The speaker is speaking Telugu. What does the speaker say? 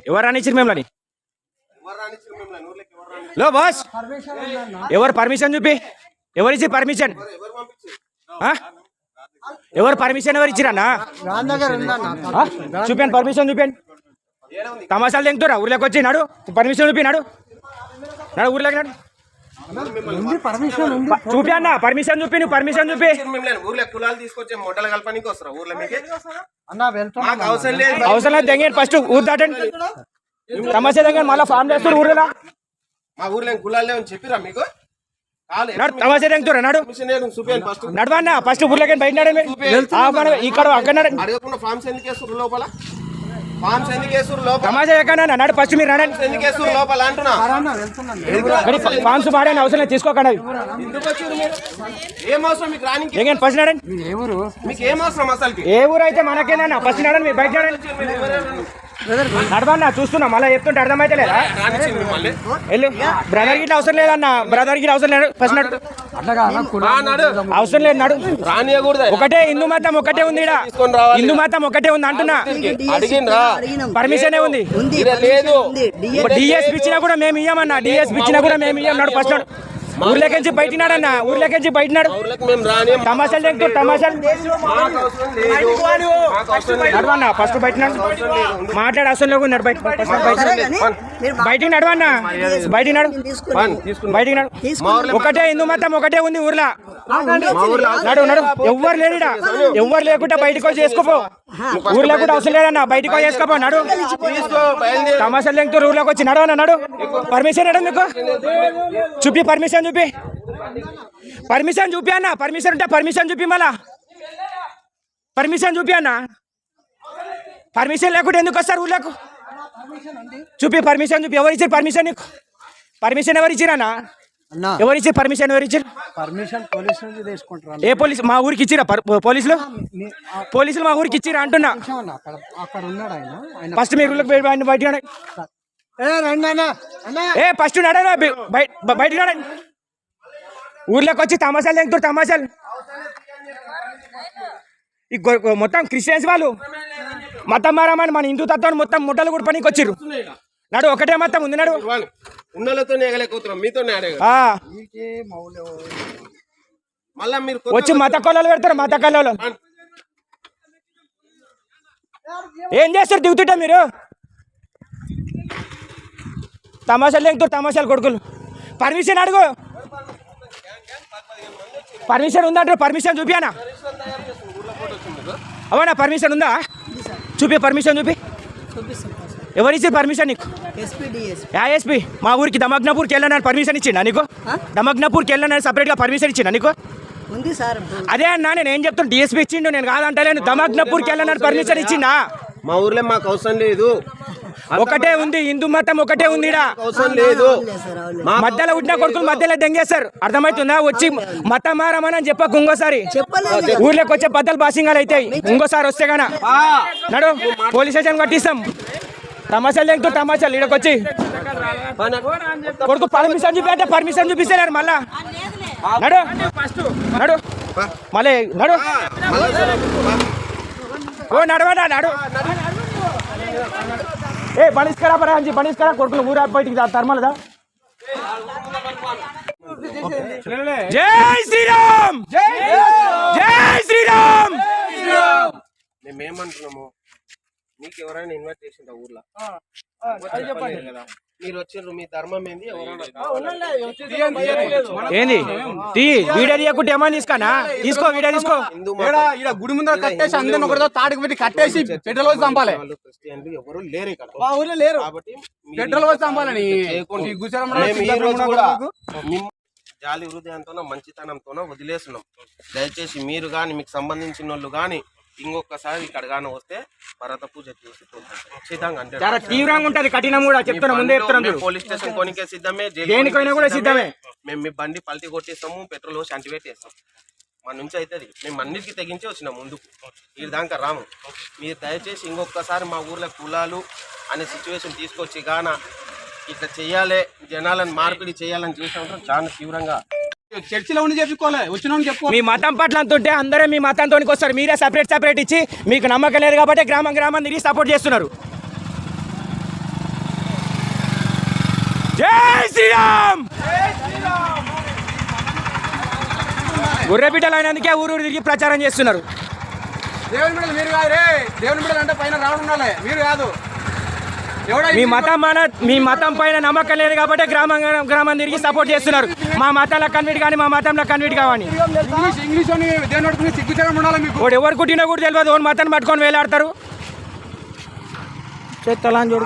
ఎవరు రానిచ్చారు మిమ్మల్ని? లో బాస్ ఎవరు పర్మిషన్ చూపి? ఎవరు ఇచ్చి పర్మిషన్? ఎవరు పర్మిషన్ ఎవరు ఇచ్చిరన్నా? చూపాను పర్మిషన్ చూపాను. తమాషాలు తెంగుతురా ఊర్లోకి వచ్చి నాడు పర్మిషన్ చూపి నాడు నాడు ఊర్లోకి నాడు చూపి అన్న పర్మిషన్ చూపి. నువ్వు పర్మిషన్ చూపి. ఊర్లో కులాలు తీసుకొచ్చే మొట్టలు కలపడానికి వస్తారా ఊర్లో? మీకు అవసరం లేదు తెంగండి ఫస్ట్ ఊరు దాటండి. తమాషా తెంగండి మళ్ళీ ఫామ్ చేస్తారు ఊర్లో. మా ఊర్లో కులాలు లేవని చెప్పిరా మీకు? తమాషా తెంగుతురా నాడు నడవన్నా ఫస్ట్ ఊర్లోకి బయట నడండి. ఇక్కడ అక్కడ అడగకుండా ఫామ్స్ ఎందుకు వేస్తారు లోపల? ఫామ్స్ ఎందుకు వేస్తారు లోపల? తమాషా ఎక్కడ నాడు ఫస్ట్ మీరు నడండి. ఎందుకు వేస్తారు లోపల అంటున్నా? ఫామ్స్ మాడని అవసరం లేదు తీసుకోకండి. ఎందుకు వచ్చారు మీరు? ఏం అవసరం మీకు రానికి? తెంగండి ఫస్ట్ నడండి. మీకు ఏం అవసరం అసలు? ఏ ఊరు అయితే మనకేనా? ఫస్ట్ నడండి మీరు బయట నడండి. నడవన్నా చూస్తున్నా మళ్ళీ చెప్తుంటే అర్థమైతే లేదా? వెళ్ళు బ్రదర్ గిట్ల అవసరం లేదన్న. బ్రదర్ గిట్ల అవసరం లేదు. ఫస్ట్ నడు అవసరం లేదు నడు. ఒకటే హిందూ మతం ఒకటే ఉంది. హిందూ మతం ఒకటే ఉంది అంటున్నా. పర్మిషన్ ఉంది. డిఎస్పీ ఇచ్చినా కూడా మేము ఇయ్యమన్నా. డిఎస్పీ ఇచ్చినా కూడా మేము ఇయ్యం. నాడు ఫస్ట్ నాడు ఊర్లోకించి బయటినాడన్నా. ఊర్లోకించి బయటినాడు. తమాషాలు తెంగుతారు తమాషాలు. నడవన్నా ఫస్ట్ బయటినాడు. మాట్లాడే అవసరం లేకుండా నడు బయటికి నడవన్నా. బయటికి నడు బయటికి నడు. ఒకటే హిందూ మతం ఒకటే ఉంది ఊర్లో. నడు నడు. ఎవ్వరు లేడు. ఎవ్వరు లేకుండా బయటకు వచ్చి చేసుకోపో. ఊర్లో కూడా అవసరం లేదన్నా. బయటకు వచ్చి చేసుకోపో. నడు తమాషాలు తెంగుతారు ఊర్లోకి వచ్చి. నడవన్నా నడు. పర్మిషన్ ఇవ్వడం మీకు చూపి. పర్మిషన్ చూపి. పర్మిషన్ చూపి అన్న. పర్మిషన్ ఉంటే పర్మిషన్ చూపి. మళ్ళా పర్మిషన్ చూపి అన్న. పర్మిషన్ లేకుంటే ఎందుకు వస్తారు ఊళ్ళకు? చూపి పర్మిషన్ చూపి. ఎవరు ఇచ్చారు పర్మిషన్ నీకు? పర్మిషన్ ఎవరు ఇచ్చిరన్నా? ఎవరు ఇచ్చారు పర్మిషన్? ఎవరు ఇచ్చారు పర్మిషన్? పోలీసులు తీసుకుంటారు. ఏ పోలీసు? మా ఊరికి ఇచ్చిరా పోలీసులు? పోలీసులు మా ఊరికి ఇచ్చిరా అంటున్నా. అక్కడ ఉన్నాడు ఆయన. ఫస్ట్ మీరు ఊళ్ళకి బయట ఫస్ట్ నడనా బయట నడండి. ఊర్లోకి వచ్చి తమాషాలు తెంగుతారు తమాషాలు. ఈ మొత్తం క్రిస్టియన్స్ వాళ్ళు మతం మారమని మన హిందూ తత్వాన్ని మొత్తం ముట్టలు కూడా పనికి వచ్చిర్రు. నడు ఒకటే మతం ఉంది. నడు వచ్చి మత కొల్లలు పెడతారు. మత కొల్లలు ఏం చేస్తారు? దిగుతుంటా మీరు తమాషాలు తెంగుతారు తమాషాలు కొడుకులు. పర్మిషన్ అడుగు. పర్మిషన్ ఉందా అంటే పర్మిషన్ చూపియానా? అవునా పర్మిషన్ ఉందా? చూపి పర్మిషన్ చూపి. ఎవరిచ్చి పర్మిషన్ నీకు? ఎస్పీ మా ఊరికి దమగ్నపూర్కి వెళ్ళానని పర్మిషన్ ఇచ్చిండా నీకు? దమగ్నపూర్కి వెళ్ళానని సపరేట్గా పర్మిషన్ ఇచ్చిండా నీకు? అదే అన్నా నేను ఏం చెప్తాను. డిఎస్పీ ఇచ్చిండు. నేను కాదంటలేను. దమగ్నపూర్కి వెళ్ళానని పర్మిషన్ ఇచ్చిండా? మా ఊర్లో మాకు అవసరం లేదు. ఒకటే ఉంది. హిందూ మతం ఒకటే ఉంది. అవసరం లేదు. మధ్యలో ఉండిన కొడుకులు మధ్యలో దెంగేస్తారు. అర్థమవుతుందా? వచ్చి మతం మారమని చెప్పకు. ఇంకోసారి ఊర్లోకి వచ్చే బద్దలు బాసింగాలు అవుతాయి. ఇంకోసారి వస్తే గానా నడు పోలీస్ స్టేషన్ కట్టిస్తాం. తమాషాలు తెంగుతూ తమాషాలు ఈడకి వచ్చి కొడుకు పర్మిషన్ చూపి అంటే పర్మిషన్ చూపిస్తారు మళ్ళా. నడు నడు మళ్ళీ నడు. ఓ నడవడా నడు. ఏ బణిస్కరా పరాంచి బణిస్కరా కొడుకులు ఊరా బయటికి తర్మలదా. జై శ్రీరామ్. జై శ్రీరామ్. మేమేమంటున్నాము? మీకు ఎవరైనా ఇన్వైట్ చేసిందా ఊర్లో? కదా మీరు వచ్చారు. మీ ధర్మం ఏంది? ఏంది వీడియో తీయకుంటే ఏమని తీసుకోనా? తీసుకో వీడియో తీసుకో. గుడి ముందర కట్టేసి అందరిని ఒకరితో తాడుకు పెట్టి కట్టేసి పెట్రోల్ వచ్చి చంపాలి. క్రిస్టియన్లు ఎవరు లేరు ఇక్కడ. మా ఊర్లో లేరు కాబట్టి పెట్రోల్ వచ్చి చంపాలని జాలి హృదయంతోనో మంచితనంతోనో వదిలేస్తున్నాం. దయచేసి మీరు కానీ మీకు సంబంధించిన వాళ్ళు కానీ ఇంకొకసారి ఇక్కడ గానే వస్తే భరత పూజ చేసి ఖచ్చితంగా అంటే చాలా తీవ్రంగా ఉంటది. కఠినం కూడా చెప్తున్నా. ముందే చెప్తున్నాం. పోలీస్ స్టేషన్ కొనికే సిద్ధమే. దేనికైనా కూడా సిద్ధమే. మేము మీ బండి పల్టీ కొట్టిస్తాము. పెట్రోల్ పోసి అంటివేట్ చేస్తాం. మన నుంచి అవుతుంది. మేము అన్నిటికీ తెగించి వచ్చినాం ముందుకు. ఈ దాకా రాము. మీరు దయచేసి ఇంకొకసారి మా ఊర్లో కులాలు అనే సిచ్యువేషన్ తీసుకొచ్చి గాన ఇట్లా చెయ్యాలి, జనాలను మార్పిడి చేయాలని చూసినప్పుడు చాలా తీవ్రంగా చర్చిలో ఉండి చెప్పుకోవాలి. వచ్చిన చెప్పు. మీ మతం పట్ల అంతుంటే అందరూ మీ మతంతోనికి వస్తారు. మీరే సపరేట్ ఇచ్చి మీకు నమ్మకం లేదు కాబట్టి గ్రామం తిరిగి సపోర్ట్ చేస్తున్నారు. జై శ్రీరామ్. గొర్రె బిడ్డలు అయినందుకే ఊరు తిరిగి ప్రచారం చేస్తున్నారు. దేవుని బిడ్డలు మీరు కాదు రే. దేవుని బిడ్డలు అంటే పైన రావడం ఉండాలి, మీరు కాదు. మీ మతం పైన నమ్మకం లేదు కాబట్టి గ్రామం తిరిగి సపోర్ట్ చేస్తున్నారు. మా మతంలో కన్వర్ట్ కానీ మా మతంలో కన్వర్ట్ కావని ఇంగ్లీష్ అని దేవుని పట్టుకుని సిగ్గుచరం ఉండాలి మీకు. వాడు ఎవరు కుట్టినా కూడా తెలియదు. ఓన్ మతాన్ని పట్టుకొని వేలాడతారు. చెత్తలా చూడు.